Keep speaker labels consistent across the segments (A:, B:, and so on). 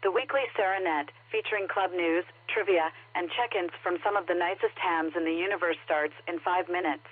A: The weekly Serenet, featuring club news, trivia, and check-ins from some of the nicest hams in the universe, starts in 5 minutes.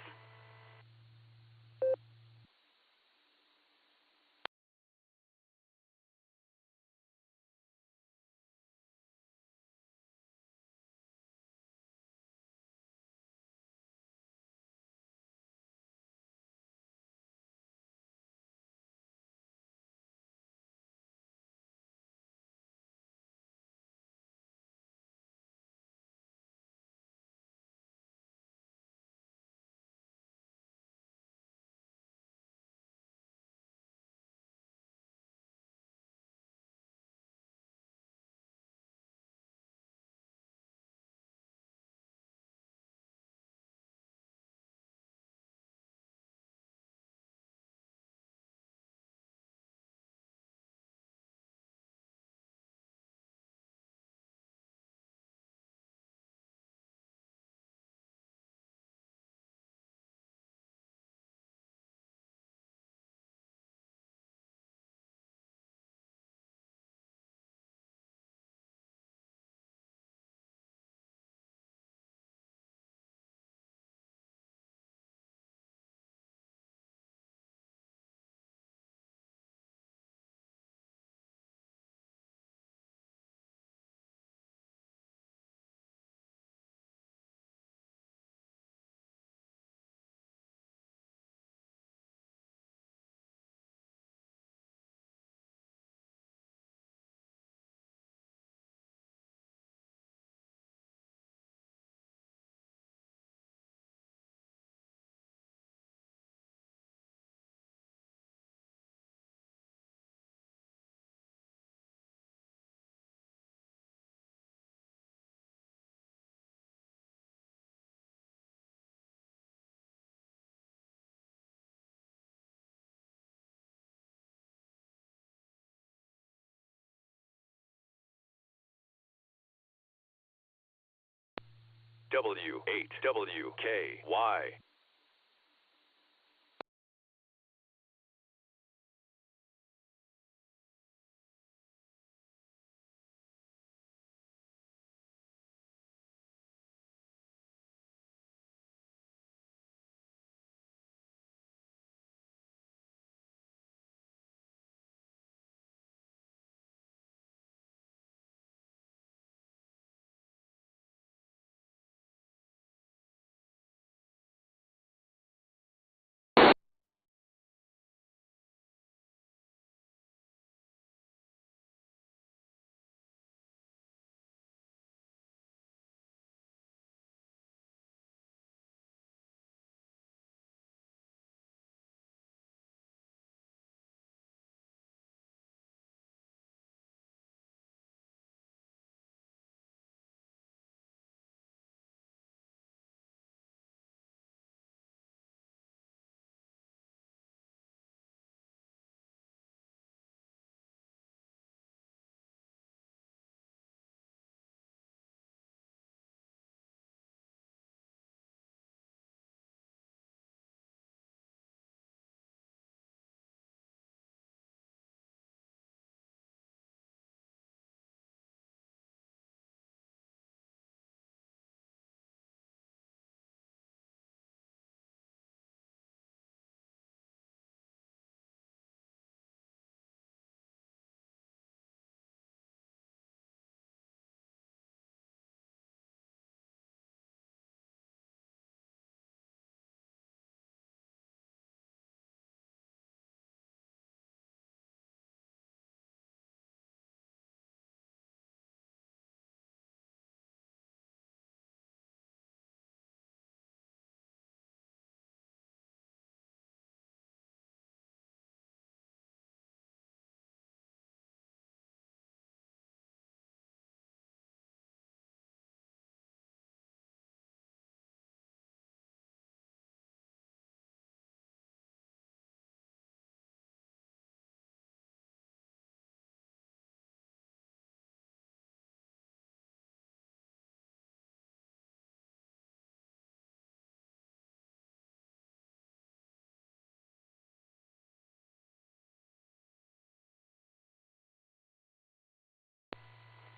B: W8WKY.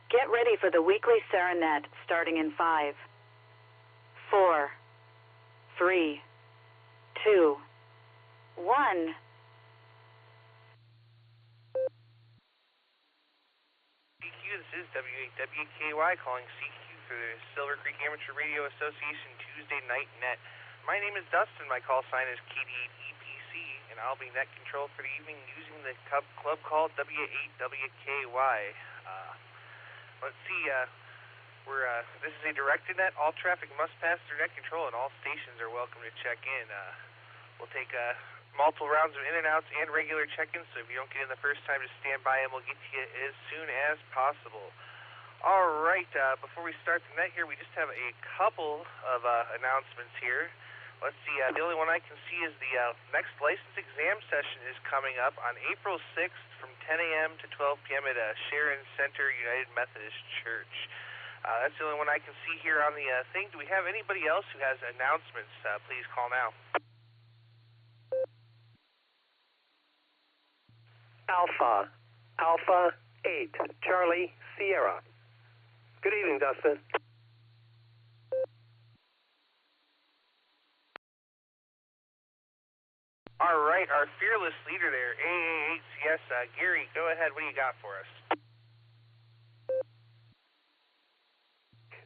A: Get ready for the weekly Serenet starting in 5, 4, 3, 2, 1.
B: This is W8WKY calling CQ for the Silvercreek Amateur Radio Association Tuesday Night Net. My name is Dustin. My call sign is KD8EPC, and I'll be net control for the evening using the club called W8WKY. Let's see, this is a directed net. All traffic must pass through net control, and all stations are welcome to check in. We'll take multiple rounds of in and outs and regular check-ins, so if you don't get in the first time, just stand by and we'll get to you as soon as possible. All right, before we start the net here, we just have a couple of announcements here. Let's see, the only one I can see is the next license exam session is coming up on April 6th from 10 a.m. to 12 p.m. at Sharon Center United Methodist Church. That's the only one I can see here on the thing. Do we have anybody else who has announcements? Please call now.
C: Alpha 8, Charlie Sierra. Good evening, Dustin.
B: All right, our fearless leader there, AA8CS, Gary, go ahead. What do you got for us?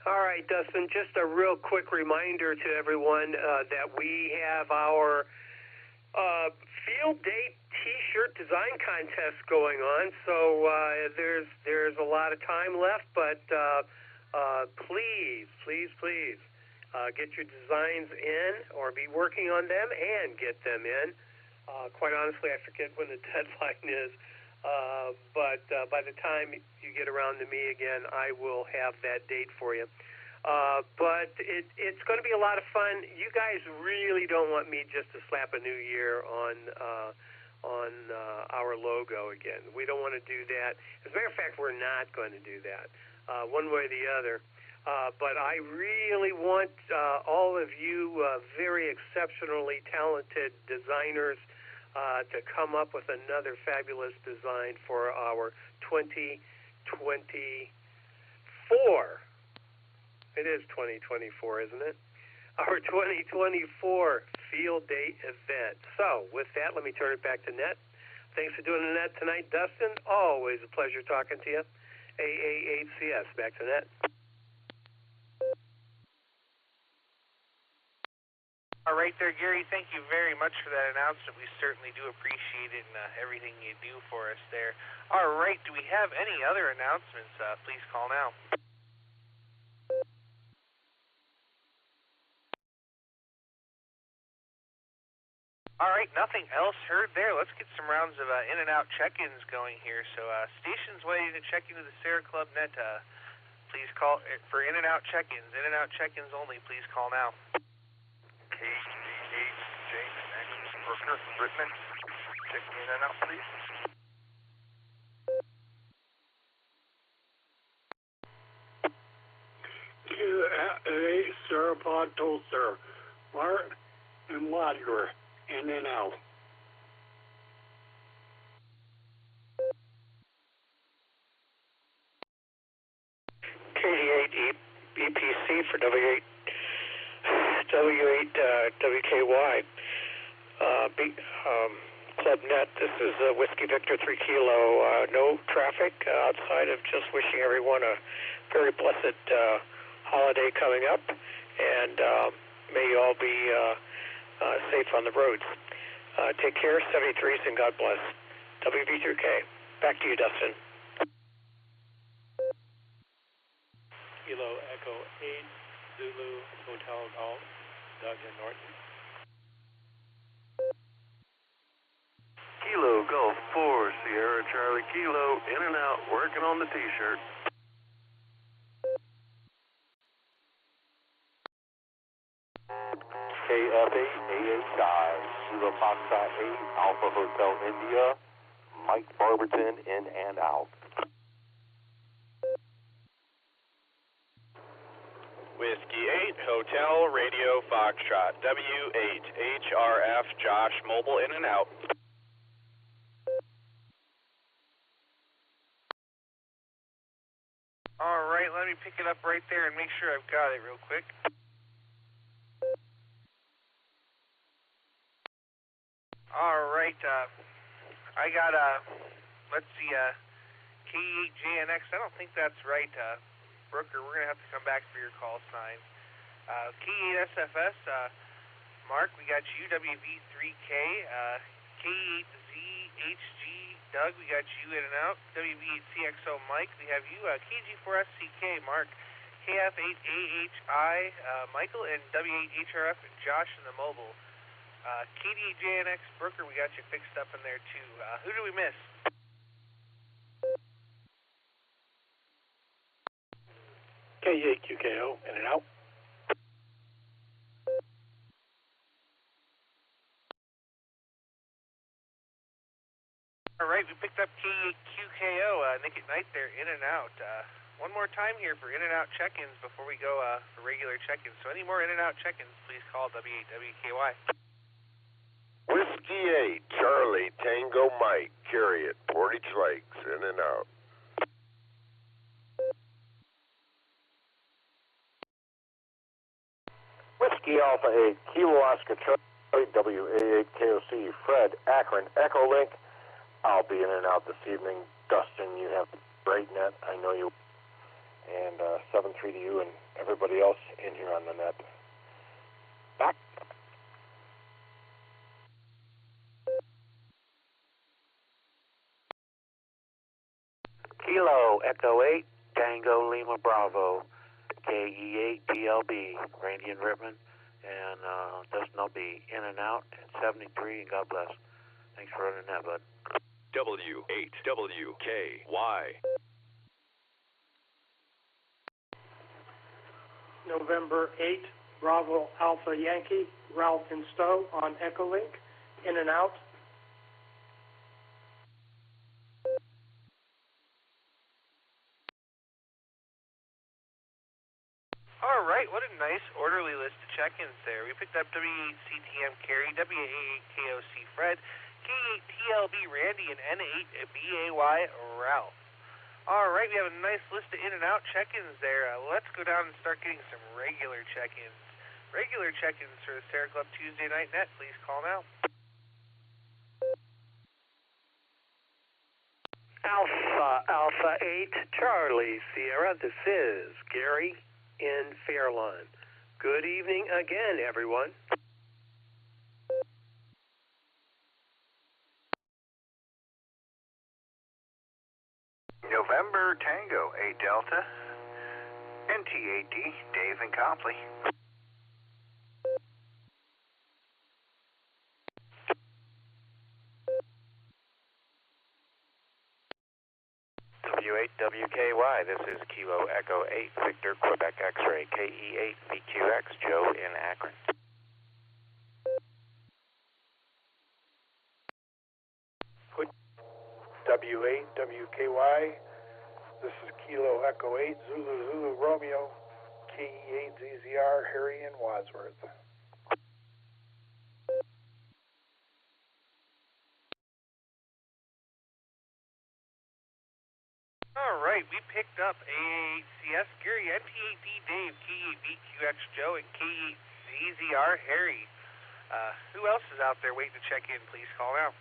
C: All right, Dustin, just a real quick reminder to everyone that we have our field date T-shirt design contest going on. So there's a lot of time left, but please get your designs in or be working on them and get them in. Quite honestly, I forget when the deadline is, but by the time you get around to me again, I will have that date for you. But it's going to be a lot of fun. You guys really don't want me just to slap a new year on our logo again. We don't want to do that. As a matter of fact, we're not going to do that one way or the other. But I really want all of you very exceptionally talented designers to come up with another fabulous design for our 2024. It is 2024, isn't it? Our 2024 field day event. So, with that, let me turn it back to Net. Thanks for doing the Net tonight, Dustin. Always a pleasure talking to you. AA8CS, back to Net.
B: All right there, Gary. Thank you very much for that announcement. We certainly do appreciate it and everything you do for us there. All right, do we have any other announcements? Please call now. All right, nothing else heard there. Let's get some rounds of in and out check-ins going here. So stations waiting to check into the Sarah Club Net. Please call for in and out check-ins. In and out check-ins only. Please call now.
D: KD8 James Angus Brookner, Brittman. Check in and out, please.
E: QA Serapod Toaster, Bart and Wadger, in and out.
C: KD8 EPC for W8WKY Club Net. This is Whiskey Victor 3 Kilo. No traffic outside of just wishing everyone a very blessed holiday coming up, and may you all be safe on the roads. Take care, 73s, and God bless. WV3K. Back to you, Dustin.
F: Kilo Echo 8, Zulu Hotel Golf, Doug and Norton.
D: Kilo Golf 4, Sierra Charlie Kilo, in and out, working on the T-shirt.
G: KF8, AHI, Zulu Foxtrot 8, Alpha Hotel India, Mike Barberton, in and out.
H: Whiskey 8, Hotel Radio Foxtrot, W8, HRF, Josh Mobile, in and out.
B: me pick it up right there and make sure I've got it real quick. All right, I got, let's see, K8JNX. I don't think that's right, Brooker. We're going to have to come back for your call sign. K8SFS, Mark, we got you, WV3K, K8ZHG, Doug, we got you in and out, WV8CXO, Mike, we have you, KG4SCK, Mark, KF8AHI, Michael, and W8HRF, Josh in the mobile. KD8JNX, Brooker, we got you fixed up in there too. Who do we miss?
F: K8QKO, in and out.
B: All right, we picked up K8QKO, Nick at Night there, in and out. One more time here for in and out check-ins before we go for regular check-ins. So any more in and out check-ins, please call W8WKY.
D: Whiskey 8, Charlie, Tango Mike, Carriot, Portage Lakes, in and out.
G: Whiskey Alpha 8, Kilo Oscar Charlie, WA8KOC, Fred, Akron, Echolink. I'll be in and out this evening. Dustin, you have great net, I know you. And 7-3 to you and everybody else in here on the net. Back.
I: Kilo Echo 8, Tango Lima Bravo, KE8 PLB, Randy and Ribbon, and Dustin, I'll be in and out at 73, and God bless. Thanks for running that, bud.
H: W8WKY.
C: November 8, Bravo Alpha Yankee, Ralph and Stowe on Echolink, in and out.
B: All right, what a nice orderly list of check-ins there. We picked up W8CTM Carey, W8KOC Fred, K8TLB Randy, and N8BAY Ralph. All right, we have a nice list of in and out check-ins there. Let's go down and start getting some regular check-ins. Regular check-ins for the Sierra Club Tuesday Night Net. Please call now.
C: Alpha 8, Charlie, Sierra. This is Gary in Fairlawn. Good evening again, everyone.
J: November Tango 8 Delta, NT8D, Dave and Copley.
I: W8WKY, this is Kilo Echo 8, Victor, Quebec X-Ray, KE8VQX, Joe in Akron.
F: W8WKY, this is Kilo Echo 8, Zulu Romeo, KE8ZZR, Harry in Wadsworth.
B: All right, we picked up AACS Gary, NT8D Dave, K8VQX Joe, and K8ZZR Harry. Who else is out there waiting to check in? Please call now.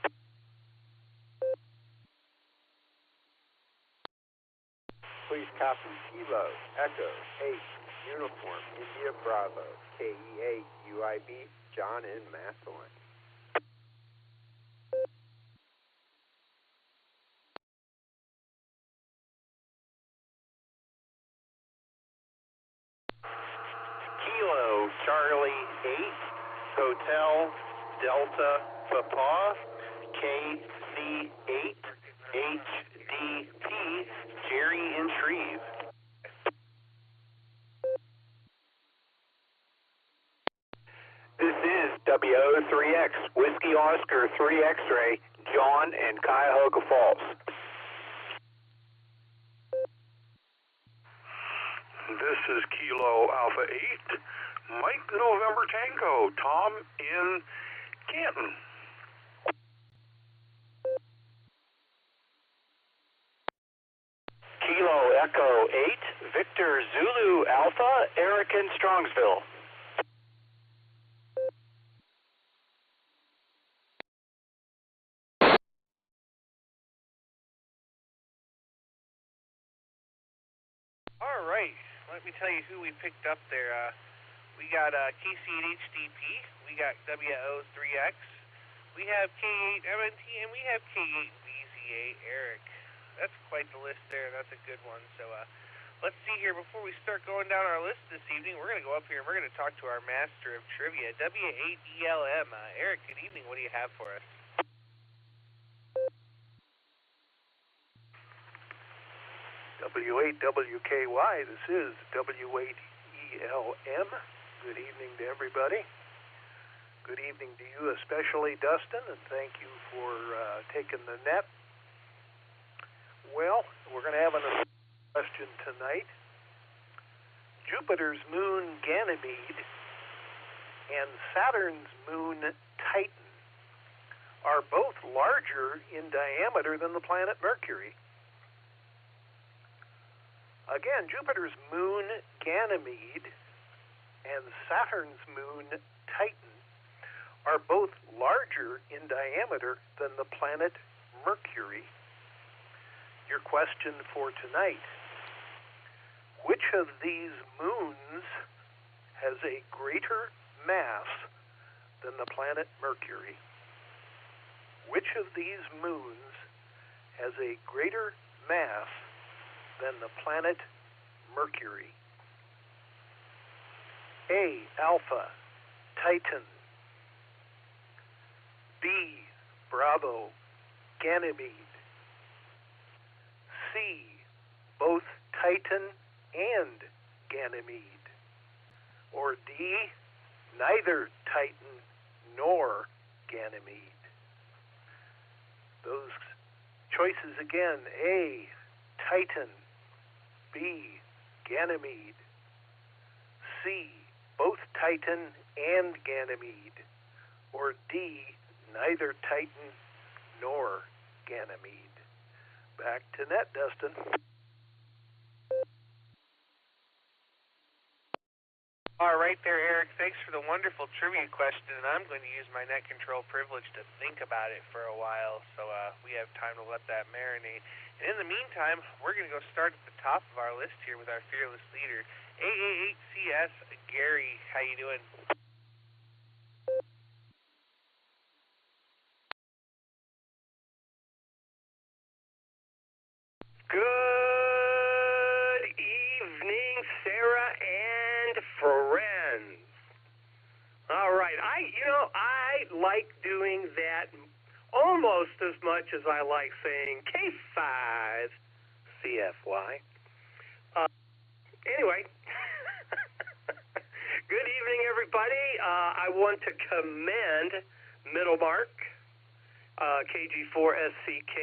K: Please copy Kilo Echo 8 Uniform India Bravo, KE8 UIB, John in Massillon.
J: Kilo Charlie 8, Hotel Delta Papa, KC8 HDP, Jerry in Shreve.
I: This is WO3X, Whiskey Oscar 3 X-Ray, John in Cuyahoga Falls.
E: This is Kilo Alpha 8, Mike November Tango, Tom in Canton.
I: Kilo Echo 8,
L: Victor Zulu Alpha, Eric in Strongsville.
B: All right, let me tell you who we picked up there. We got KC at HDP, we got WO3X, we have K8MNT, and we have K8VZA Eric. That's quite the list there, and that's a good one. So let's see here. Before we start going down our list this evening, we're going to go up here and we're going to talk to our master of trivia, W8ELM. Eric, good evening. What do you have for us?
F: W8WKY, this is W8ELM. Good evening to everybody. Good evening to you especially, Dustin, and thank you for taking the net. Well, we're going to have a question tonight. Jupiter's moon Ganymede and Saturn's moon Titan are both larger in diameter than the planet Mercury. Again, Jupiter's moon Ganymede and Saturn's moon Titan are both larger in diameter than the planet Mercury. Your question for tonight: which of these moons has a greater mass than the planet Mercury? Which of these moons has a greater mass than the planet Mercury? A. Alpha, Titan. B. Bravo, Ganymede. C. Both Titan and Ganymede. Or D. Neither Titan nor Ganymede. Those choices again: A. Titan. B. Ganymede. C. Both Titan and Ganymede. Or D. Neither Titan nor Ganymede. Back to net, Dustin.
B: All right there, Eric. Thanks for the wonderful trivia question, and I'm going to use my net control privilege to think about it for a while, so we have time to let that marinate. And in the meantime, we're going to go start at the top of our list here with our fearless leader, AA8CS Gary. How you doing?
C: Good evening, Sarah and friends. All right, I like doing that almost as much as I like saying K5 CFY. Anyway, good evening, everybody. I want to commend Middlemark, KG4SCK,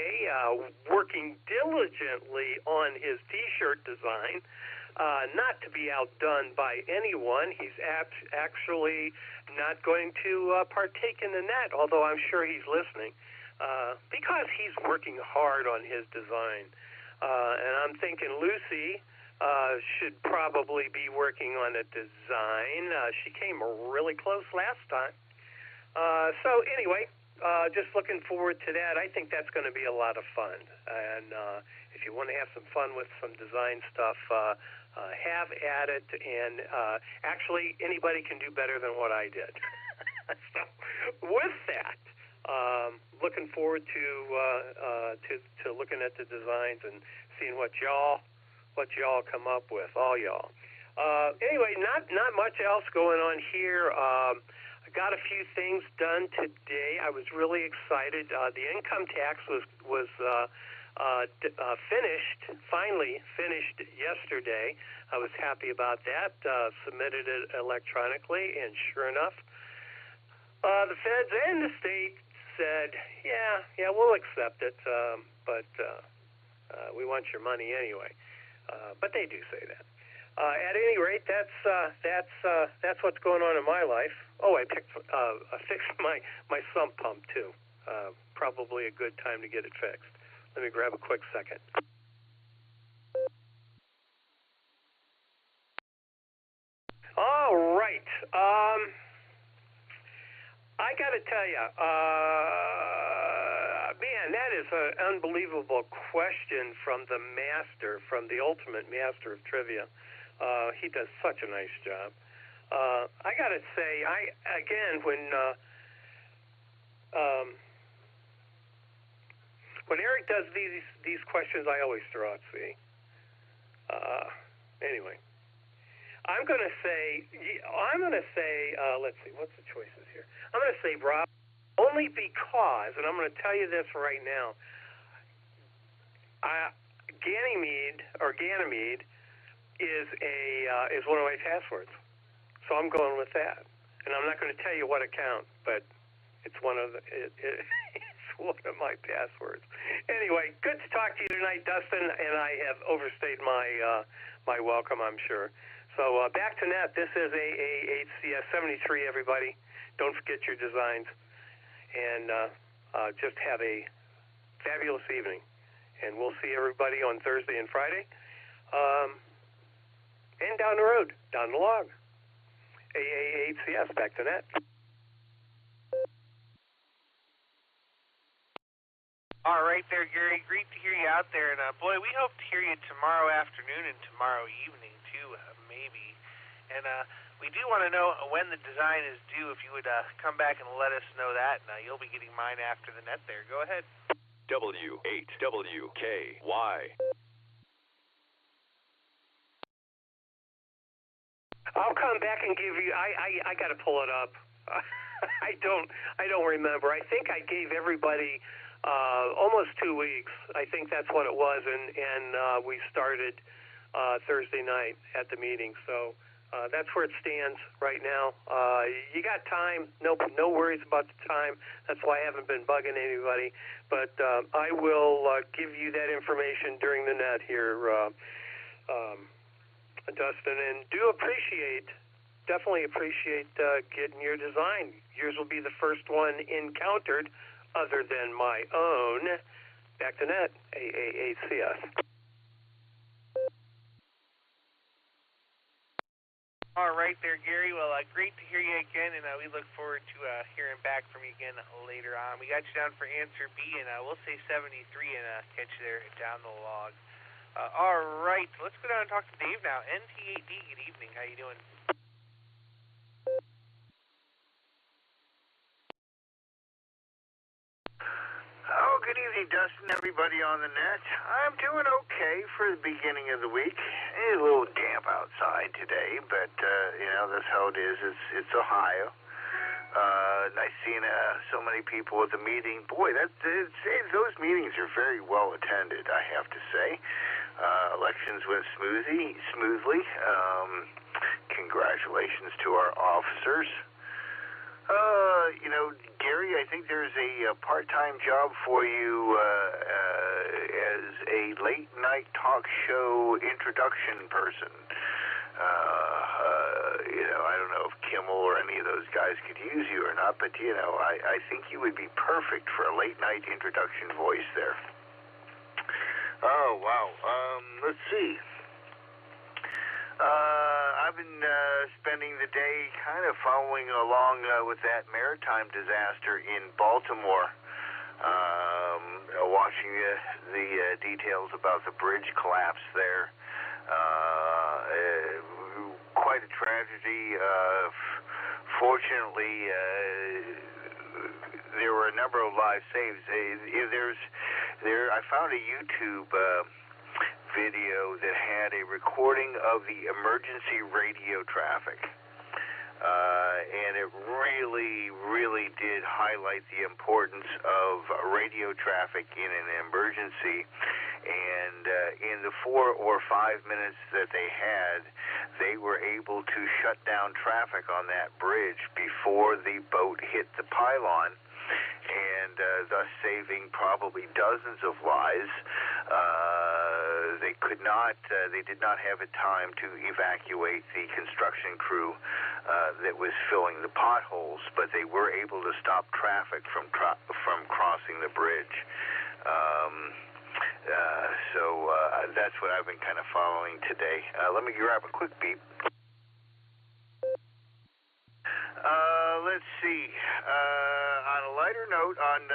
C: working diligently on his T-shirt design. Not to be outdone by anyone. He's actually not going to partake in the net, although I'm sure he's listening, because he's working hard on his design. And I'm thinking Lucy should probably be working on a design. She came really close last time. So anyway, just looking forward to that. I think that's going to be a lot of fun. And if you want to have some fun with some design stuff, have at it. And actually, anybody can do better than what I did. So with that, looking forward to looking at the designs and seeing what y'all come up with, all y'all. Anyway, not much else going on here. I got a few things done today. I was really excited. The income tax was finally finished yesterday. I was happy about that. Submitted it electronically, and sure enough, the feds and the state said, yeah, we'll accept it, but we want your money anyway. But they do say that. At any rate, that's what's going on in my life. Oh, I fixed my sump pump too. Probably a good time to get it fixed. Let me grab a quick second. All right. I got to tell you, man, that is an unbelievable question from the master, from the ultimate master of trivia. He does such a nice job. I got to say, when Eric does these questions, I always throw out C. Anyway, I'm going to say, let's see, what's the choices here? I'm going to say Rob, only because, and I'm going to tell you this right now, Ganymede is one of my passwords, so I'm going with that. And I'm not going to tell you what account, but it's one of my passwords. Anyway, good to talk to you tonight, Dustin, and I have overstayed my welcome, I'm sure. So back to net. This is AAHCS 73, everybody. Don't forget your designs, and just have a fabulous evening. And we'll see everybody on Thursday and Friday, and down the road, down the log. AAHCS, back to net.
B: All right there, Gary. Great to hear you out there. And, boy, we hope to hear you tomorrow afternoon and tomorrow evening, too, maybe. And we do want to know when the design is due. If you would come back and let us know that, and you'll be getting mine after the net there. Go ahead.
M: W8WKY.
C: I'll come back and give you. I got to pull it up. I don't remember. I think I gave everybody almost 2 weeks. I think that's what it was, and we started Thursday night at the meeting. So that's where it stands right now. You got time. No worries about the time. That's why I haven't been bugging anybody. But I will give you that information during the net here, Dustin, and definitely appreciate getting your design. Yours will be the first one encountered other than my own. Back to net, AAHCS.
B: All right there, Gary. Well, great to hear you again, and we look forward to hearing back from you again later on. We got you down for answer B, and we'll say 73 and catch you there down the log. All right, let's go down and talk to Dave now. NT8D, good evening. How you doing?
J: Oh, good evening, Dustin, everybody on the net. I'm doing okay for the beginning of the week. It's a little damp outside today, but, that's how it is. It's Ohio. Nice seeing so many people at the meeting. Boy, those meetings are very well attended, I have to say. Elections went smoothly. Congratulations to our officers. Gary, I think there's a part-time job for you as a late-night talk show introduction person. I don't know if Kimmel or any of those guys could use you or not, but, I think you would be perfect for a late-night introduction voice there. Oh, wow. Let's see. I've been spending the day kind of following along with that maritime disaster in Baltimore, watching the details about the bridge collapse there. Quite a tragedy. Fortunately, there were a number of lives saved. I found a YouTube video that had a recording of the emergency radio traffic. And it really, really did highlight the importance of radio traffic in an emergency. And in the 4 or 5 minutes that they had, they were able to shut down traffic on that bridge before the boat hit the pylon, and thus saving probably dozens of lives. They did not have a time to evacuate the construction crew that was filling the potholes, but they were able to stop traffic from crossing the bridge. So that's what I've been kind of following today. Let me grab a quick beep. let's see. On a lighter note, on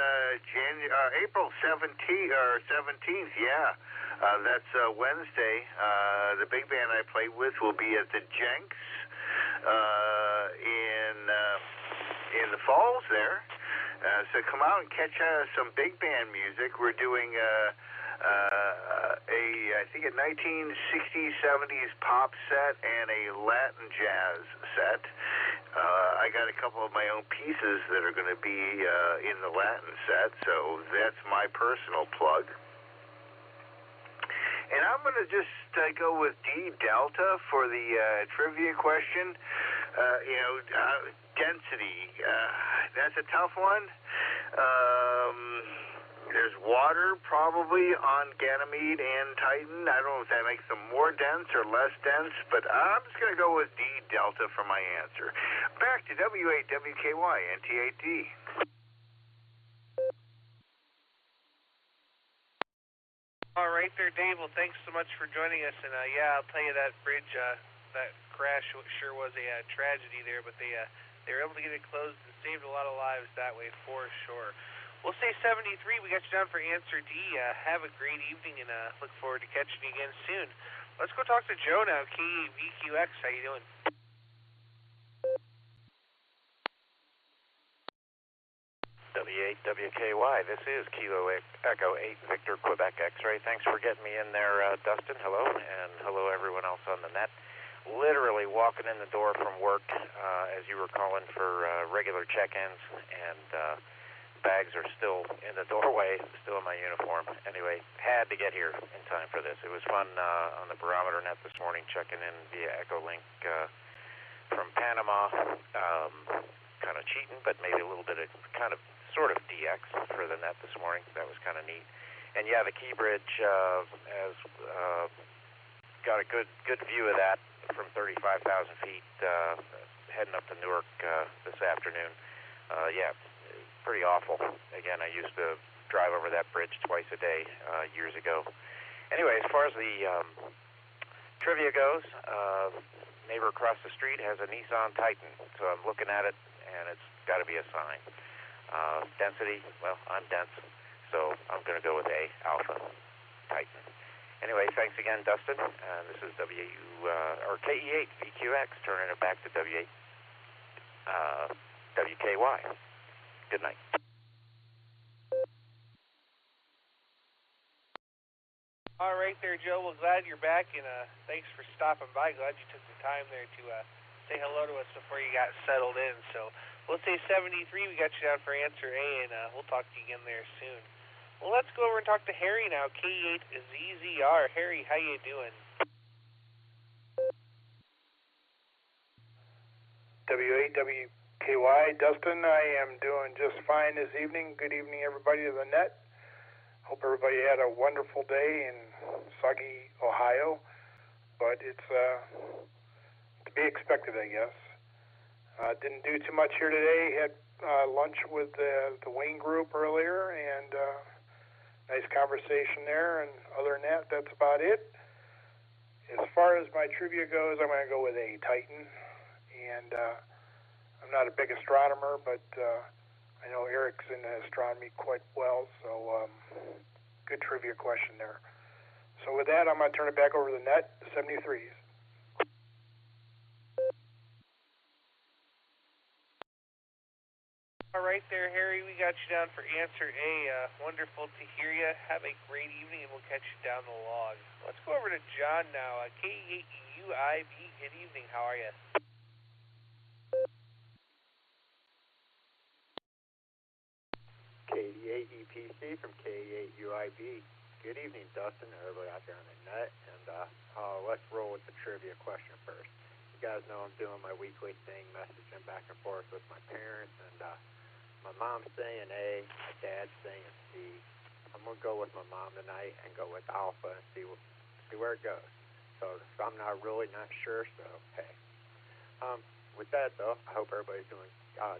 J: April 17th, yeah, that's Wednesday. The big band I play with will be at the Jenks in the Falls there. So come out and catch some big band music. We're doing I think a 1960s, 70s pop set and a Latin jazz set. I got a couple of my own pieces that are going to be in the Latin set, so that's my personal plug. And I'm going to just go with D Delta for the trivia question. Density, that's a tough one. There's water probably on Ganymede and Titan. I don't know if that makes them more dense or less dense, but I'm just going to go with D Delta for my answer. Back to W8WKY NT8D.
B: All right there, Dave. Well, thanks so much for joining us. And yeah, I'll tell you that bridge, that crash sure was a tragedy there, but they were able to get it closed and saved a lot of lives that way for sure. We'll say 73. We got you down for answer D. Have a great evening and look forward to catching you again soon. Let's go talk to Joe now. KVQX, how you doing?
M: W8WKY, this is Kilo Echo 8 Victor Quebec X-Ray. Thanks for getting me in there, Dustin. Hello, and hello everyone else on the net. Literally walking in the door from work as you were calling for regular check-ins, and bags are still in the doorway, still in my uniform. Anyway, had to get here in time for this. It was fun on the barometer net this morning, checking in via Echolink from Panama. Kind of cheating, but maybe a little bit of sort of DX for the net this morning. That was kind of neat. And yeah, the Key Bridge has got a good view of that from 35,000 feet heading up to Newark this afternoon. Yeah, pretty awful. Again, I used to drive over that bridge twice a day years ago. Anyway, as far as the trivia goes, neighbor across the street has a Nissan Titan, so I'm looking at it, and it's got to be a sign. Density, well, I'm dense, so I'm going to go with A, Alpha Titan. Anyway, thanks again, Dustin. This is KE8 VQX, turning it back to W8 WKY. Good night.
B: All right there, Joe. Well, glad you're back, and thanks for stopping by. Glad you took the time there to say hello to us before you got settled in. So we'll say 73. We got you down for answer A, and we'll talk to you again there soon. Well, let's go over and talk to Harry now. K8ZZR. Harry, how you doing?
N: W8WKY, Dustin, I am doing just fine this evening. Good evening, everybody to the net. Hope everybody had a wonderful day in soggy Ohio, but it's to be expected, I guess. Didn't do too much here today. Had lunch with the Wayne group earlier, and nice conversation there. And other than that, that's about it. As far as my trivia goes, I'm going to go with A, Titan. And I'm not a big astronomer, but I know Eric's into astronomy quite well, so good trivia question there. So with that, I'm going to turn it back over to the net, 73s.
B: All right there, Harry. We got you down for answer A. Wonderful to hear you. Have a great evening, and we'll catch you down the log. Let's go over to John now. K8UIB. Good evening. How are you?
K: K8EPC from K8UIB. Good evening, Dustin, and everybody out there on the net. And let's roll with the trivia question first. You guys know I'm doing my weekly thing, messaging back and forth with my parents, and my mom's saying A, my dad's saying C. I'm going to go with my mom tonight and go with Alpha and see where it goes. So I'm not sure, so hey. With that, though, I hope everybody's doing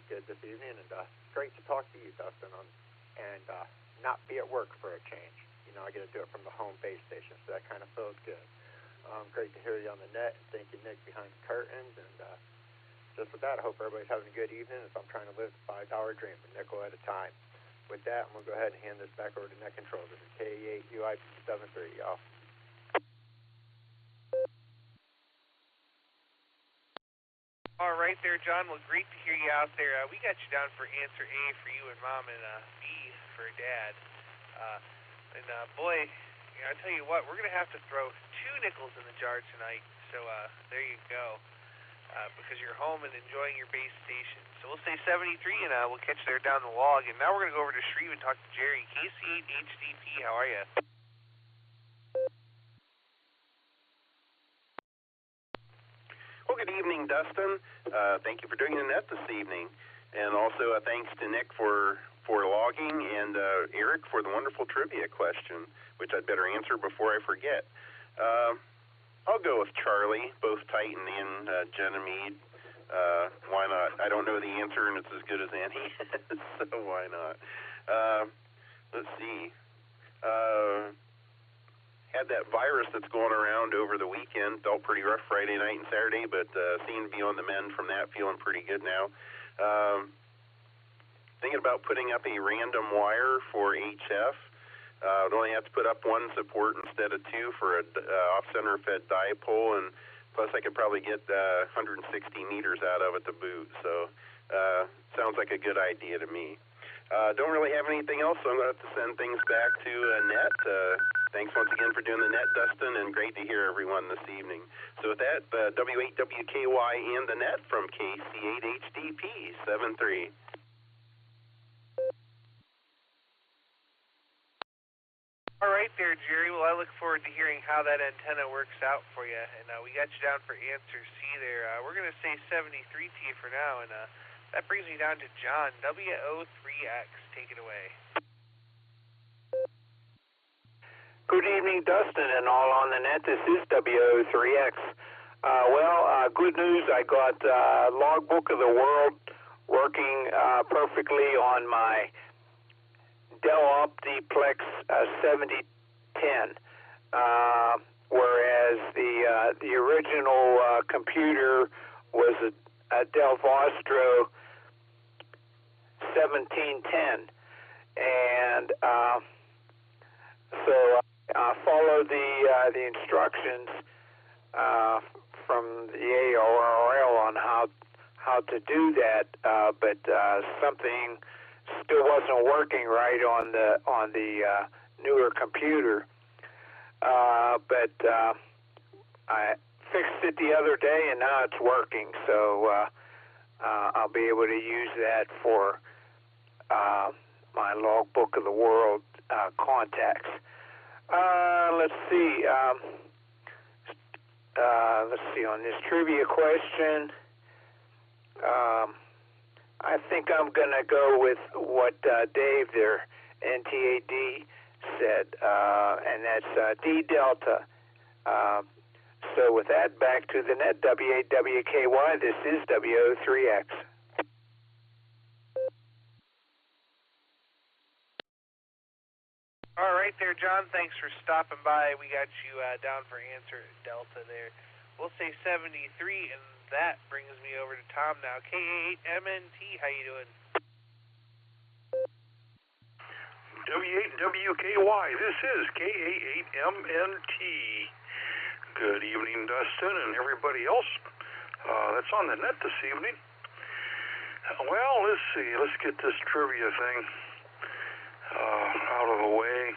K: good this evening, and great to talk to you, Dustin, and not be at work for a change. You know, I get to do it from the home base station, so that kind of feels good. Great to hear you on the net, and thank you, Nick, behind the curtains, and just with that, I hope everybody's having a good evening as I'm trying to live the 5-hour dream, a nickel at a time. With that, I'm going to go ahead and hand this back over to Net Control. This is K8UIP73, y'all.
B: All right there, John. Well, great to hear you out there. We got you down for answer A for you and Mom, and B for Dad. Boy, I tell you what, we're going to have to throw 2 nickels in the jar tonight. So there you go, because you're home and enjoying your base station. So we'll say 73, and we'll catch you there down the log. And now we're going to go over to Shreve and talk to Jerry. KC8HDP, how are you?
O: Well, good evening, Dustin. Thank you for doing the net this evening. And also thanks to Nick for logging, and Eric for the wonderful trivia question, which I'd better answer before I forget. I'll go with Charlie, both Titan and Genomede. Why not? I don't know the answer, and it's as good as any, so why not? Let's see. Had that virus that's going around over the weekend. Felt pretty rough Friday night and Saturday, but seemed to be on the mend from that, feeling pretty good now. Thinking about putting up a random wire for HF. I'd only have to put up 1 support instead of 2 for a off-center fed dipole, and plus I could probably get 160 meters out of it to boot. So sounds like a good idea to me. Don't really have anything else, so I'm going to have to send things back to Net. Thanks once again for doing the net, Dustin, and great to hear everyone this evening. So with that, W8WKY and the net from KC8HDP 73.
B: All right there, Jerry. Well, I look forward to hearing how that antenna works out for you. And we got you down for answer C there. We're going to say 73 to you for now, and that brings me down to John, WO3X. Take it away.
P: Good evening, Dustin, and all on the net. This is WO3X. Good news. I got Logbook of the World working perfectly on my Dell Optiplex 7010, whereas the original computer was a Dell Vostro 1710, and so I followed the instructions from the ARRL on how to do that, but something still wasn't working right on the newer computer. But I fixed it the other day, and now it's working. So I'll be able to use that for my Logbook of the World contacts. Let's see. Let's see on this trivia question. I think I'm going to go with what Dave there, NTAD, said, and that's D Delta. So with that, back to the net, W8WKY, this is WO3X.
B: All right there, John. Thanks for stopping by. We got you down for answer Delta there. We'll say 73, and that brings me over to Tom now. K8MNT, how you doing?
E: W8WKY, this is K88MNT. Good evening, Dustin, and everybody else that's on the net this evening. Well, let's see. Let's get this trivia thing out of the way.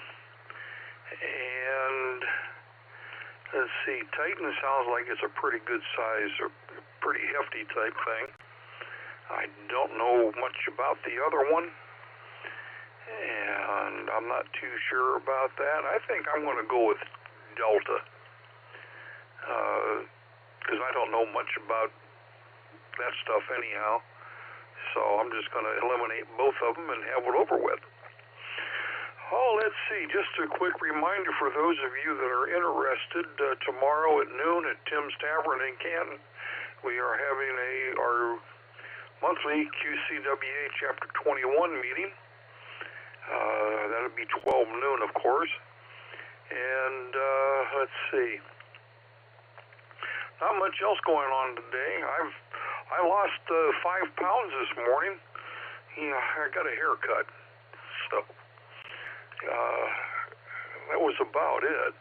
E: And let's see. Titan sounds like it's a pretty good size, or pretty hefty type thing. I don't know much about the other one, and I'm not too sure about that. I think I'm going to go with Delta, because I don't know much about that stuff anyhow. So I'm just going to eliminate both of them and have it over with. Oh, let's see. Just a quick reminder for those of you that are interested, tomorrow at noon at Tim's Tavern in Canton, we are having our monthly QCWA Chapter 21 meeting. That'll be 12 noon, of course. And let's see. Not much else going on today. I've I lost 5 pounds this morning. Yeah, I got a haircut. So, that was about it.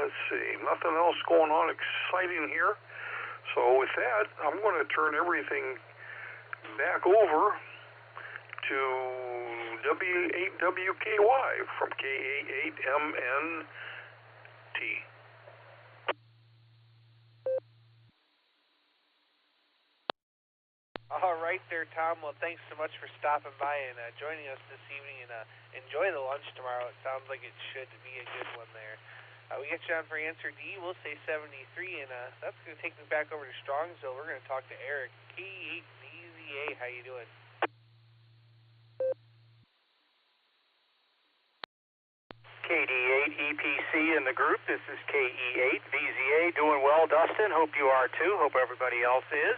E: Let's see, nothing else going on exciting here. So with that, I'm going to turn everything back over to W8WKY from K88MNT.
B: All right there, Tom. Well, thanks so much for stopping by and joining us this evening, and enjoy the lunch tomorrow. It sounds like it should be a good one there. We get you on for answer D. We'll say 73, and that's going to take me back over to Strongsville. We're going to talk to Eric, K8VZA. How you doing?
L: KD8EPC in the group. This is KE8VZA. Doing well, Dustin. Hope you are too. Hope everybody else is.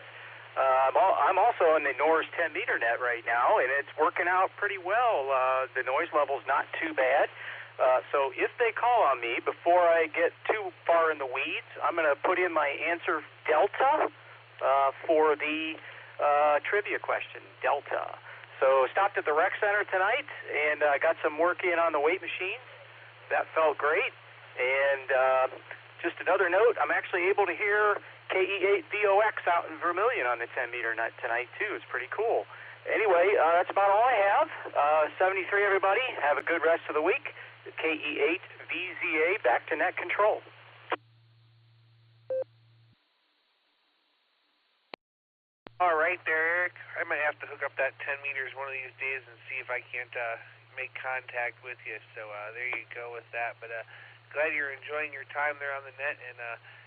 L: I'm also on the NORS 10-meter net right now, and it's working out pretty well. The noise level's not too bad. So if they call on me, before I get too far in the weeds, I'm going to put in my answer Delta for the trivia question, Delta. So stopped at the rec center tonight and got some work in on the weight machines. That felt great. And just another note, I'm actually able to hear KE8VOX out in Vermilion on the 10-meter net tonight, too. It's pretty cool. Anyway, that's about all I have. 73, everybody. Have a good rest of the week. KE8VZA, back to net control.
B: All right there, Eric. I might have to hook up that 10 meters one of these days and see if I can't make contact with you. So there you go with that. But glad you're enjoying your time there on the net. And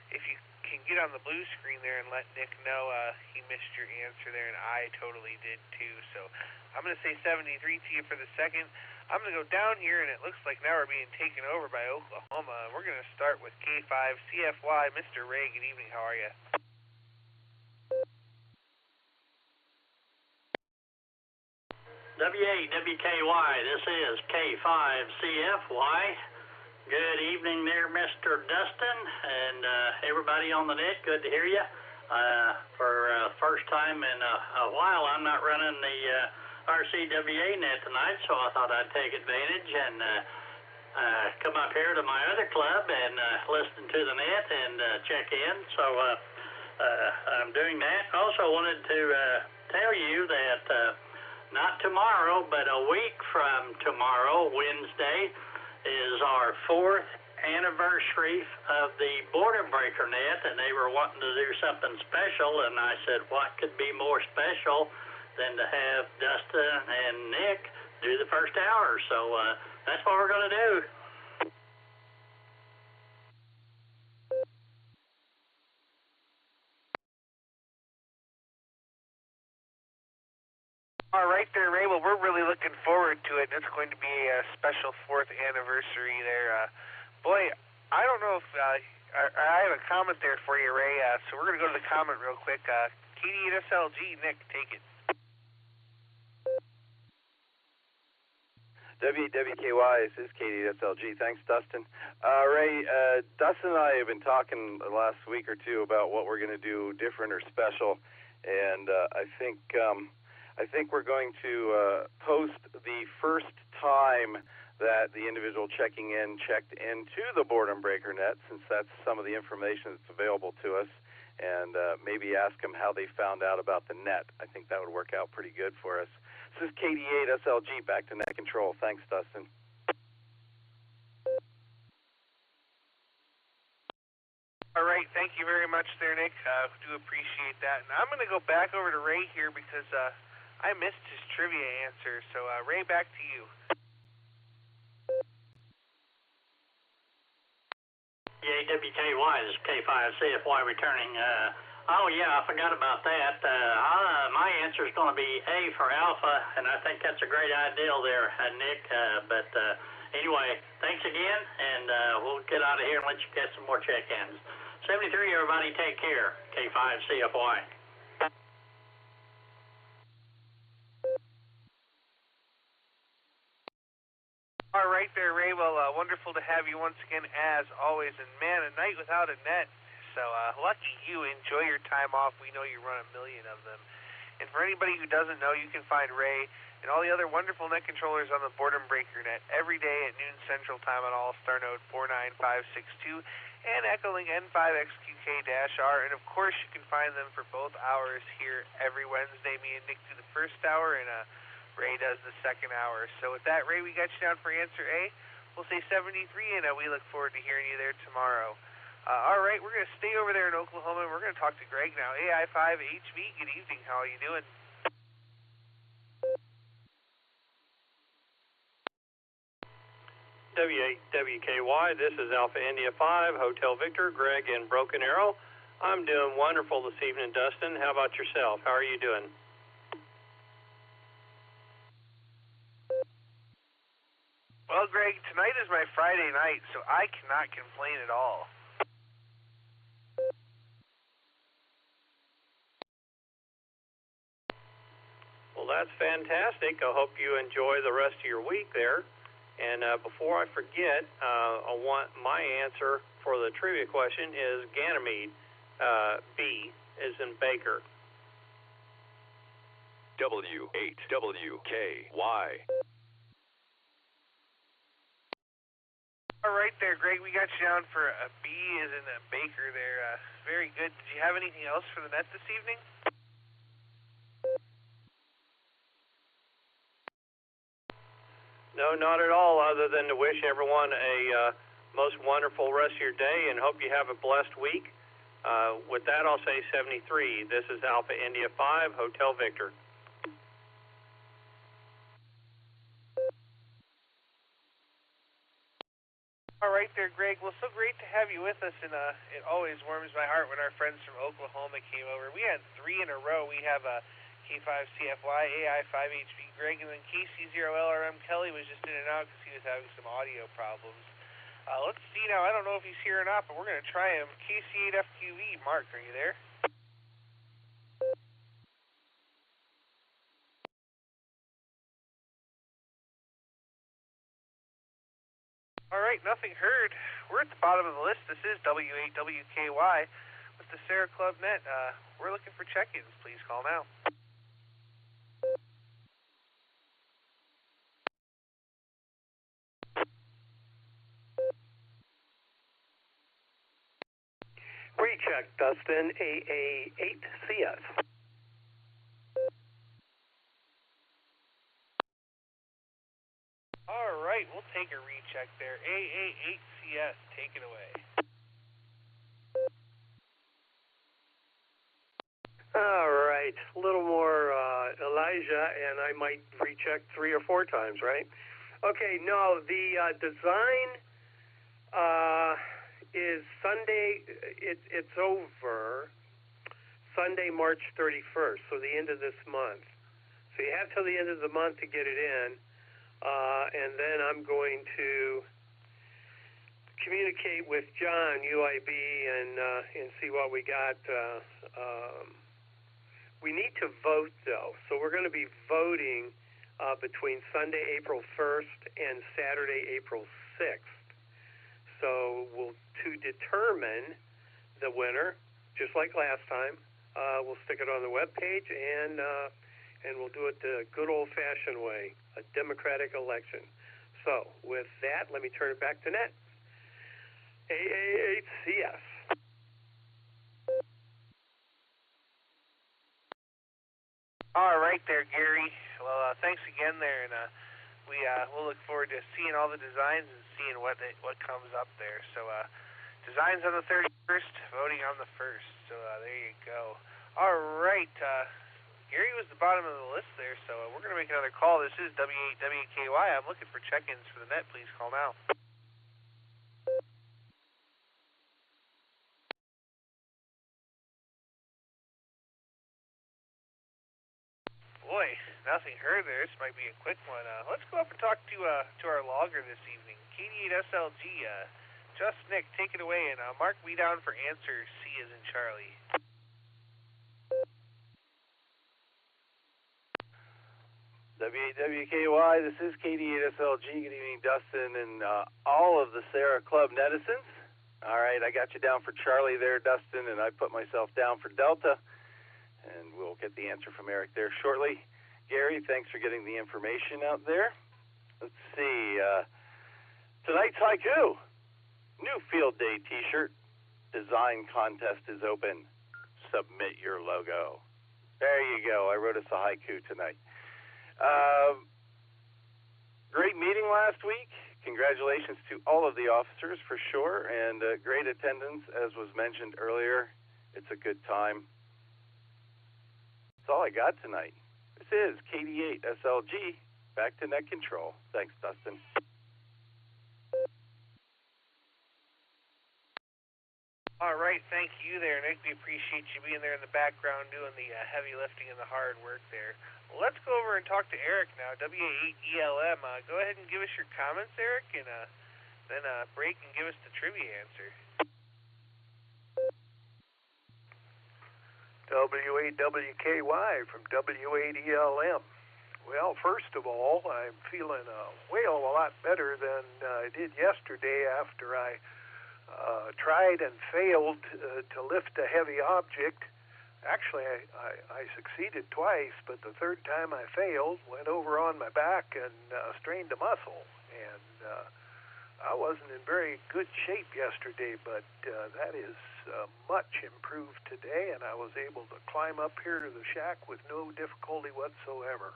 B: if you can get on the blue screen there and let Nick know he missed your answer there, and I totally did too. So I'm going to say 73 to you for the second. I'm going to go down here, and it looks like now we're being taken over by Oklahoma. We're going to start with K5CFY. Mr. Ray, good evening. How are you?
Q: W8WKY, this is K5CFY. Good evening there, Mr. Dustin, and everybody on the net. Good to hear you. For the first time in a while, I'm not running the RCWA net tonight, so I thought I'd take advantage and come up here to my other club and listen to the net and check in. So I'm doing that. Also wanted to tell you that not tomorrow, but a week from tomorrow, Wednesday, is our 4th anniversary of the Border Breaker net, and they were wanting to do something special, and I said, what could be more special than to have Dustin and Nick do the first hour? So that's what we're going to do.
B: All right there, Ray. Well, we're really looking forward to it. It's going to be a special 4th anniversary there. Boy, I don't know if I have a comment there for you, Ray. So we're going to go to the comment real quick. KD8SLG, Nick, take it.
O: W8WKY, this is KD8SLG. Thanks, Dustin. Ray, Dustin and I have been talking the last week or two about what we're going to do different or special, and I think we're going to post the first time that the individual checking in checked into the Boredom Breaker net, since that's some of the information that's available to us, and maybe ask them how they found out about the net. I think that would work out pretty good for us. This is KD8SLG, back to net control. Thanks, Dustin.
B: All right, thank you very much there, Nick. Do appreciate that. And I'm going to go back over to Ray here because I missed his trivia answer. So, Ray, back to you.
Q: WKY, this is K5CFY returning. Oh, yeah, I forgot about that. My answer is going to be A for Alpha, and I think that's a great idea there, Nick. But anyway, thanks again, and we'll get out of here and let you get some more check-ins. 73, everybody, take care. K5CFY.
B: All right there, Ray. Well, wonderful to have you once again, as always. And, man, a night without a net So lucky you. Enjoy your time off. We know you run a million of them. And for anybody who doesn't know, you can find Ray and all the other wonderful net controllers on the Boredom Breaker net every day at noon Central Time on Allstar Node 49562 and Echolink N5XQK-R. And of course, you can find them for both hours here every Wednesday. Me and Nick do the first hour, and Ray does the second hour. So with that, Ray, we got you down for answer A. We'll say 73, and we look forward to hearing you there tomorrow. All right, we're going to stay over there in Oklahoma, and we're going to talk to Greg now. AI5HV, good evening. How are you doing?
R: W8WKY, this is Alpha India 5, Hotel Victor, Greg in Broken Arrow. I'm doing wonderful this evening, Dustin. How about yourself? How are you doing?
B: Well, Greg, tonight is my Friday night, so I cannot complain at all.
R: Well, that's fantastic. I hope you enjoy the rest of your week there. And before I forget, I want my answer for the trivia question is Ganymede. B is in Baker.
S: W8WKY.
B: All right there, Greg. We got you down for a B is in a Baker there. Very good. Did you have anything else for the net this evening?
R: No, not at all, other than to wish everyone a most wonderful rest of your day and hope you have a blessed week. With that, I'll say 73. This is Alpha India 5, Hotel Victor.
B: All right there, Greg. Well, so great to have you with us, and it always warms my heart when our friends from Oklahoma came over. We had 3 in a row. We have K5CFY, AI5HV Greg, and then KC0LRM Kelly was just in and out because he was having some audio problems. Let's see now. I don't know if he's here or not, but we're going to try him. KC8FQE, Mark, are you there? All right, nothing heard. We're at the bottom of the list. This is W8WKY with the Sarah Club Net. We're looking for check-ins. Please call now.
C: Recheck, Dustin, AA8CS.
B: All right, we'll take a recheck there. AA8CS, take it away.
C: All right, a little more Elijah, and I might recheck 3 or 4 times, right? Okay, no, the design is Sunday. It's over Sunday, March 31st, so the end of this month. So you have till the end of the month to get it in, and then I'm going to communicate with John, UIB, and see what we got. We need to vote, though, so we're going to be voting between Sunday, April 1st and Saturday, April 6th. So to determine the winner, just like last time, we'll stick it on the webpage, and we'll do it the good old-fashioned way, a democratic election. So with that, let me turn it back to Net. AA8CS.
B: All right there, Gary. Well, thanks again there, and we'll look forward to seeing all the designs and seeing what comes up there. So designs on the 31st, voting on the 1st. So there you go. All right, Gary was the bottom of the list there, so we're going to make another call. This is W8WKY. I'm looking for check-ins for the net. Please call now. Boy, nothing heard there. This might be a quick one. Let's go up and talk to our logger this evening, KD8SLG. Just Nick, take it away, and mark me down for answer C as in Charlie.
T: W8WKY, this is KD8SLG. Good evening, Dustin, and all of the Sarah Club netizens.
S: All right, I got you down for Charlie there, Dustin, and I put myself down for Delta, and we'll get the answer from Eric there shortly. Gary, thanks for getting the information out there. Let's see. Tonight's haiku. New Field Day T-shirt. Design contest is open. Submit your logo. There you go. I wrote us a haiku tonight. Great meeting last week. Congratulations to all of the officers for sure, and great attendance, as was mentioned earlier. It's a good time. That's all I got tonight. This is KD8 SLG. Back to net control. Thanks, Dustin.
B: All right, thank you there, Nick. We appreciate you being there in the background doing the heavy lifting and the hard work there. Well, let's go over and talk to Eric now, WA8ELM. Go ahead and give us your comments, Eric, and then break and give us the trivia answer.
F: W8WKY from W8ELM. Well, first of all, I'm feeling a lot better than I did yesterday after I tried and failed to lift a heavy object. Actually, I succeeded twice, but the third time I failed, went over on my back and strained a muscle. And I wasn't in very good shape yesterday, but that is much improved today, and I was able to climb up here to the shack with no difficulty whatsoever.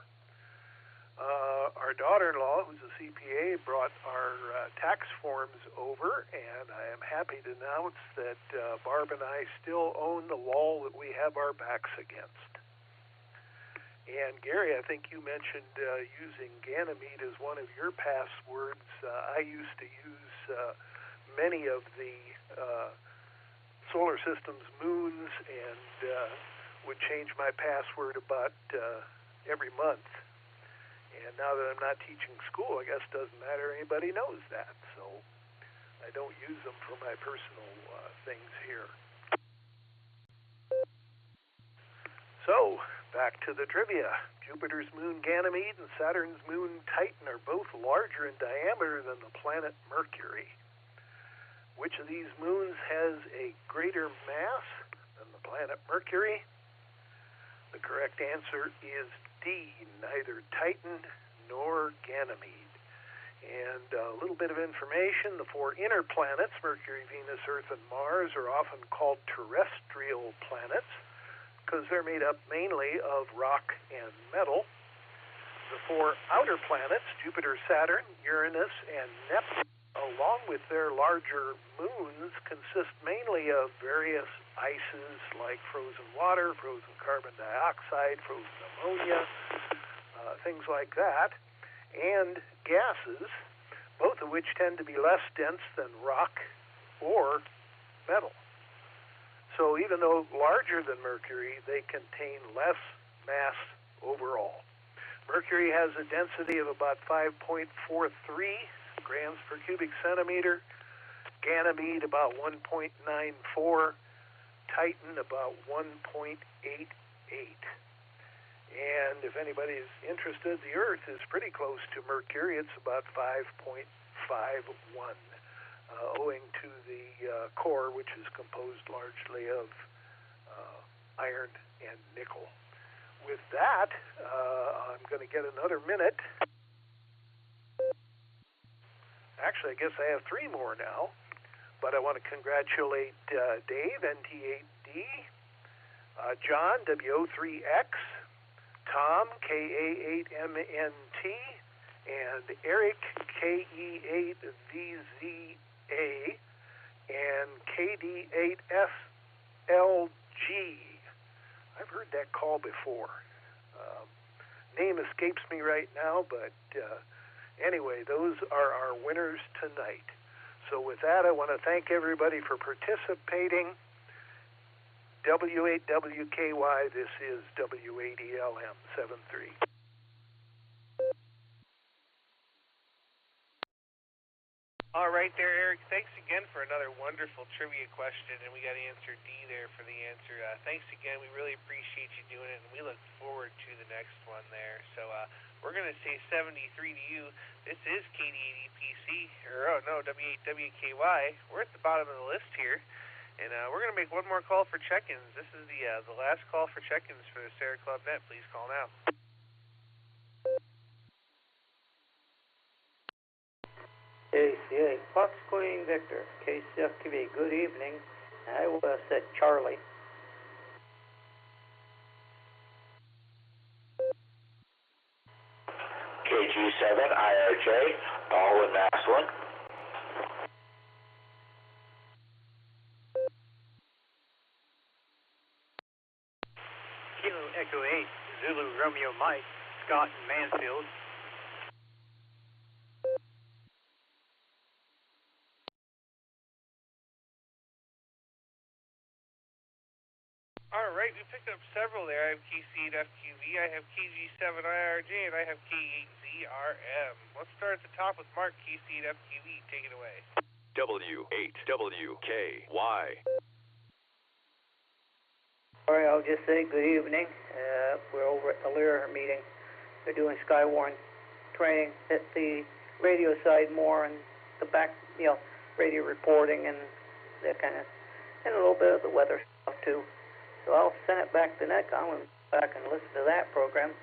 F: Our daughter-in-law, who's a CPA, brought our tax forms over, and I am happy to announce that Barb and I still own the wall that we have our backs against. And Gary, I think you mentioned using Ganymede as one of your passwords. I used to use many of the solar system's moons and would change my password about every month. And now that I'm not teaching school, I guess it doesn't matter. Anybody knows that. So I don't use them for my personal things here. So back to the trivia. Jupiter's moon Ganymede and Saturn's moon Titan are both larger in diameter than the planet Mercury. Which of these moons has a greater mass than the planet Mercury? The correct answer is D, neither Titan nor Ganymede. And a little bit of information, the four inner planets, Mercury, Venus, Earth, and Mars, are often called terrestrial planets because they're made up mainly of rock and metal. The four outer planets, Jupiter, Saturn, Uranus, and Neptune, along with their larger moons, consist mainly of various ices like frozen water, frozen carbon dioxide, frozen ammonia, things like that, and gases, both of which tend to be less dense than rock or metal. So even though larger than Mercury, they contain less mass overall. Mercury has a density of about 5.43 grams per cubic centimeter, Ganymede about 1.94, Titan about 1.88. And if anybody is interested, the Earth is pretty close to Mercury. It's about 5.51, owing to the core, which is composed largely of iron and nickel. With that, I'm going to get another minute. Actually, I guess I have 3 more now, but I want to congratulate Dave, NT8D, John, WO3X, Tom, KA8MNT, and Eric, KE8VZA, and KD8SLG. I've heard that call before. Name escapes me right now, but anyway, those are our winners tonight. So with that, I want to thank everybody for participating. W8WKY, this is W8ELM 73.
B: All right there, Eric. Thanks again for another wonderful trivia question, and we got answer D there for the answer. Thanks again. We really appreciate you doing it, and we look forward to the next one there. So We're going to say 73 to you. This is KD8EPC, W8WKY. We're at the bottom of the list here, and we're going to make one more call for check-ins. This is the last call for check-ins for the Sarah Club Net. Please call now.
T: KCA, Fox Queen Victor, KCFTV, good evening. I said Charlie.
U: KG7, IRJ, Paul in Maslin.
L: Kilo Echo 8, Zulu Romeo Mike, Scott in Mansfield.
B: All right, we picked up several there. I have KC8 FQV, I have KG7 IRJ, and I have K8ZRM. Let's start at the top with Mark, KC8 FQV. Take it away.
V: W8WKY.
T: All right, I'll just say good evening. We're over at the Lear meeting. They're doing Skywarn training at the radio side more and the back, radio reporting and that kind of, and a little bit of the weather stuff too. So I'll send it back to net. I'm going to go back and listen to that program.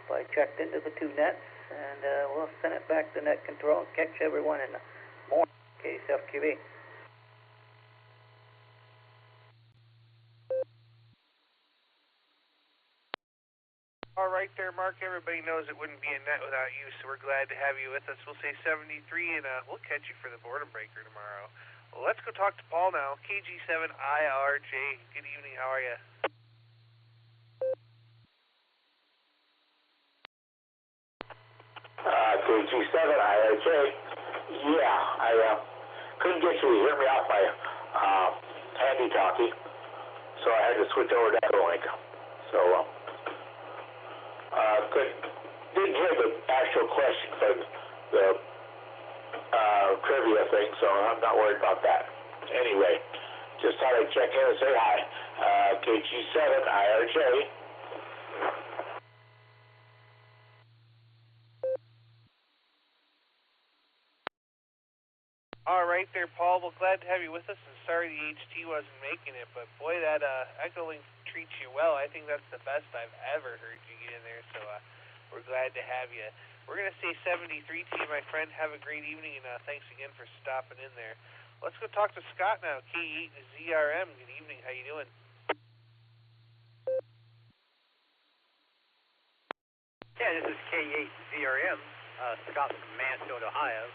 T: So I checked into the two nets, and we'll send it back to net control and catch everyone in the morning, KCFQV.
B: All right there, Mark. Everybody knows it wouldn't be a net without you, so we're glad to have you with us. We'll say 73, and we'll catch you for the boredom breaker tomorrow. Well, let's go talk to Paul now. KG7IRJ. Good evening. How are you?
U: KG7IRJ. Yeah, I couldn't get you to hear me off my handy-talkie, so I had to switch over to Echolink. So, didn't hear the actual question for the trivia thing, so I'm not worried about that. Anyway, just thought I'd check in and say hi. KG7IRJ.
B: All right there, Paul. Well, glad to have you with us, and sorry the HT wasn't making it, but boy, that Echolink treats you well. I think that's the best I've ever heard you get in there, so we're glad to have you. We're going to say 73 to you, my friend. Have a great evening, and thanks again for stopping in there. Let's go talk to Scott now, K8ZRM. Good evening. How you doing?
L: Yeah, this is K8ZRM, Scott from Mansfield, Ohio.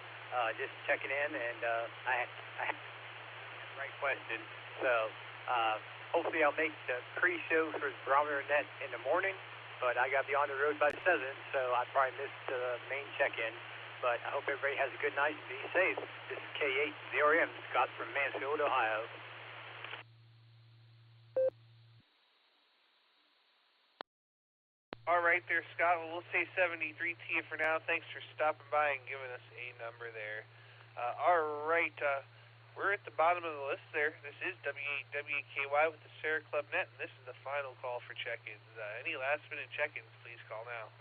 L: Just checking in, and I had the right question. So hopefully I'll make the pre-show for Barometer Net in the morning, but I got to be on the road by 7, so I probably missed the main check-in. But I hope everybody has a good night and be safe. This is K8ZRM, Scott from Mansfield, Ohio.
B: All right there, Scott. Well, we'll say 73 to you for now. Thanks for stopping by and giving us a number there. All right, we're at the bottom of the list there. This is W8WKY with the Sarah Club Net, and this is the final call for check-ins. Any last-minute check-ins, please call now.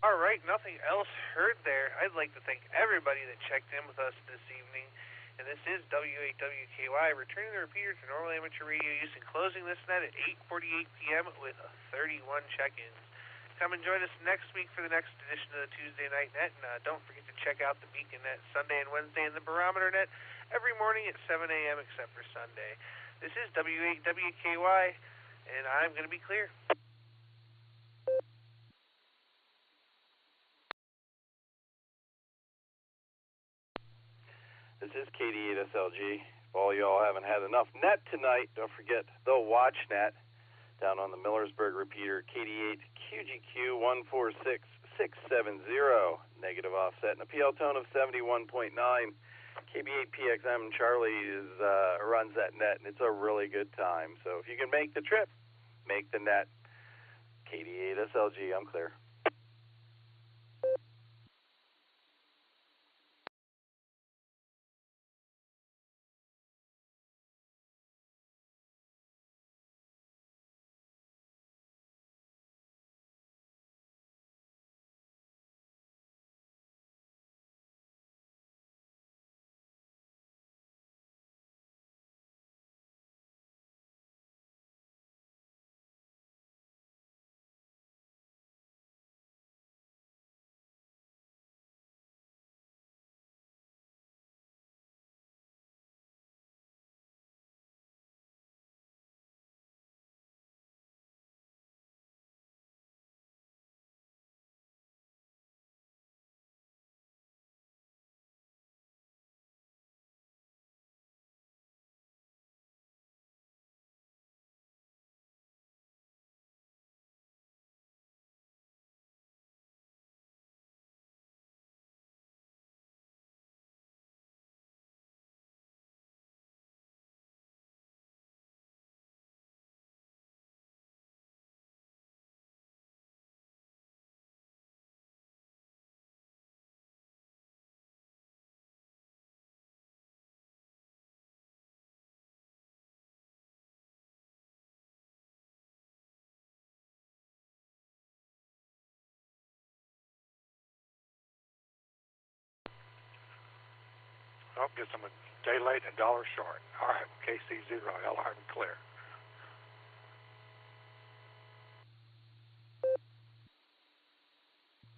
B: All right, nothing else heard there. I'd like to thank everybody that checked in with us this evening. And this is W8WKY, returning the repeater to normal amateur radio use and closing this net at 8:48 p.m. with 31 check-ins. Come and join us next week for the next edition of the Tuesday Night Net. And don't forget to check out the Beacon Net Sunday and Wednesday and the Barometer Net every morning at 7 a.m. except for Sunday. This is W8WKY, and I'm going to be clear.
S: This is KD8SLG. If all y'all haven't had enough net tonight, don't forget the watch net down on the Millersburg repeater, KD8QGQ 146670, negative offset, and a PL tone of 71.9. KB8PXM Charlie runs that net, and it's a really good time. So if you can make the trip, make the net. KD8SLG, I'm clear.
A: Oh, gets them a day late and $1 short. All right, KC0, LR and clear.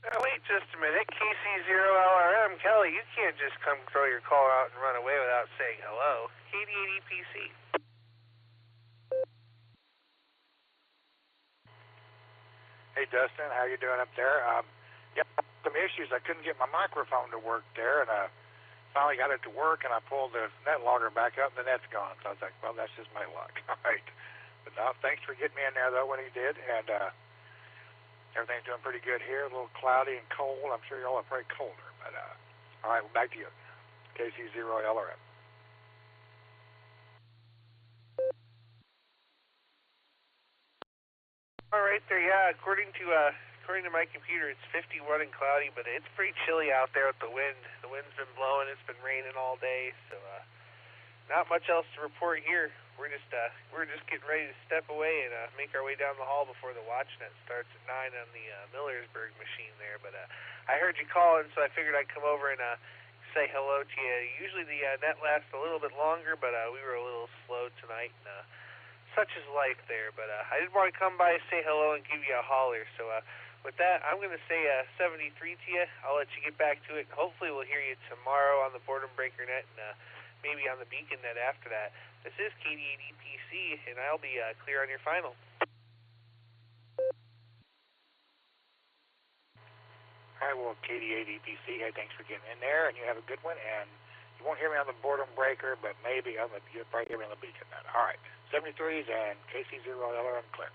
B: Now, wait just a minute. KC0LRM, Kelly, you can't just come throw your call out and run away without saying hello. KD8EPC.
A: Hey, Dustin, how you doing up there? Yeah, some issues. I couldn't get my microphone to work there, and I finally got it to work, and I pulled the net logger back up, and the net's gone. So I was like, well, that's just my luck. All right. But no, thanks for getting me in there, though, when he did, and everything's doing pretty good here. A little cloudy and cold. I'm sure y'all are probably colder, but all right, well, back to you. KC0LRM.
B: All right there, yeah. According to my computer, it's 51 and cloudy, but it's pretty chilly out there with the wind. The wind's been blowing. It's been raining all day, so not much else to report here. We're just getting ready to step away and make our way down the hall before the WatchNet starts at 9 on the Millersburg machine there. But I heard you calling, so I figured I'd come over and say hello to you. Usually the net lasts a little bit longer, but we were a little slow tonight, and such is life there. But I did want to come by, say hello, and give you a holler. So with that, I'm going to say 73 to you. I'll let you get back to it. Hopefully we'll hear you tomorrow on the Boredom Breaker net and maybe on the Beacon net after that. This is KD8EPC, and I'll be clear on your final.
A: All right, well, KD8EPC, hey, thanks for getting in there, and you have a good one. And you won't hear me on the Boredom Breaker, but maybe you'll probably hear me on the Beacon net. All right, 73s and KC0LRM clear.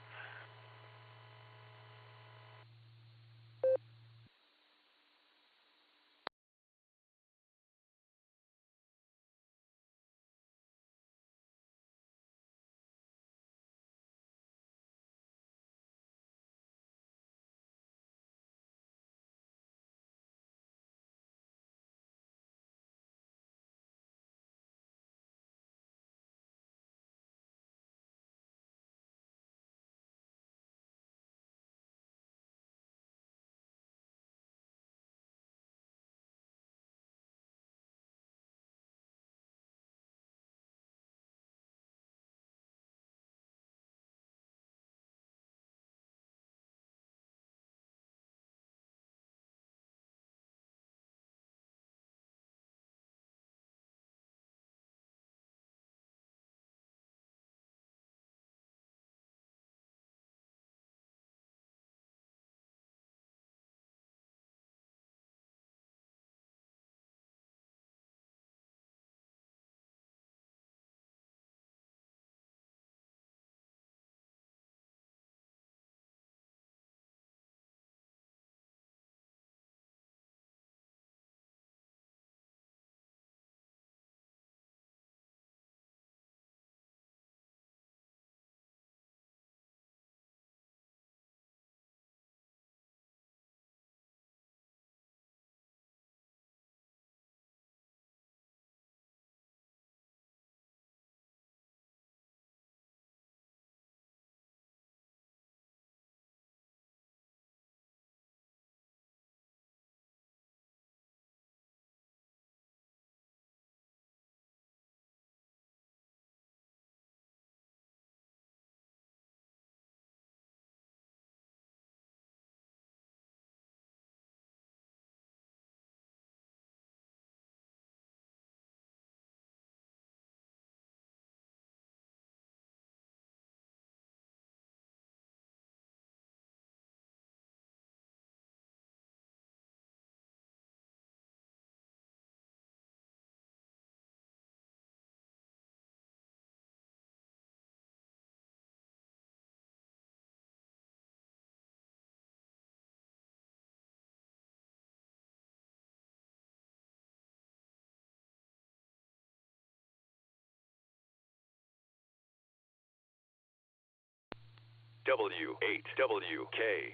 V: W8WKY.